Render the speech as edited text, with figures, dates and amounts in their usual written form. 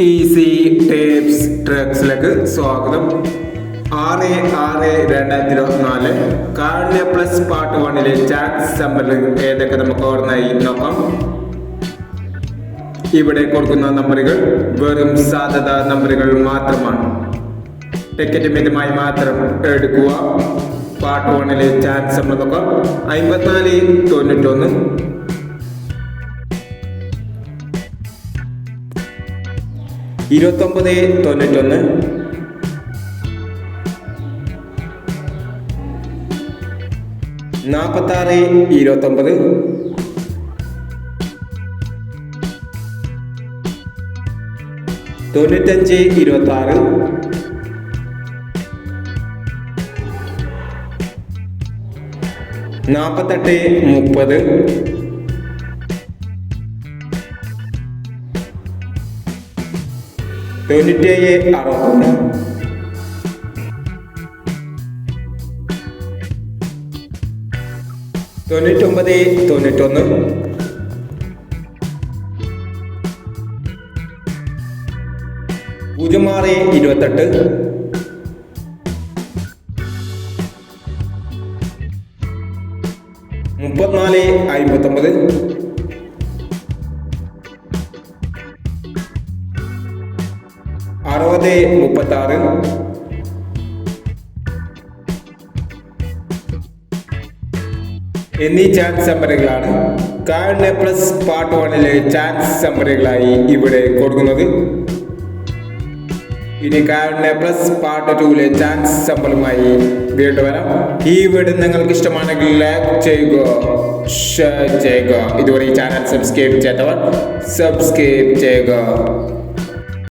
Easy tips ട്രിക്സിലേക്ക് സ്വാഗതം. 6/6/2024 കാരുണ്യ plus part 1 chat നമ്പറിൽ ഏതൊക്കെ നമുക്ക് ഓർമ്മയായി നോക്കാം. ഇവിടെ കൊടുക്കുന്ന നമ്പറുകൾ വെറും സാധ്യത നമ്പറുകൾ മാത്രമാണ്. ടിക്കറ്റ് മിതമായി മാത്രം എടുക്കുക. പാർട്ട് 1 ചാറ്റ് നമ്പർ നോക്കാം. 5491 2991 4629 9526 4830 9760 9991 0628 3459 6036 എന്നീ ചാറ്റ് നമ്പറുകളാണ് കാരുണ്യ പ്ലസ് പാർട്ട് 1 ചാറ്റ് നമ്പറുകളായി ഇവിടെ കൊടുക്കുന്നത്. ഇനി കാരുണ്യ പ്ലസ് പാർട്ട് 2 ചാറ്റ് നമ്പറുമായി വീണ്ടും വരാം. ഈ വീഡിയോ നിങ്ങൾക്ക് ഇഷ്ടമാണെങ്കിൽ ലൈക്ക് ചെയ്യുക, ഷെയർ ചെയ്യുക. ഇതുവരെ ഈ ചാനൽ സബ്സ്ക്രൈബ് ചെയ്യാത്തവർ സബ്സ്ക്രൈബ് ചെയ്യുക.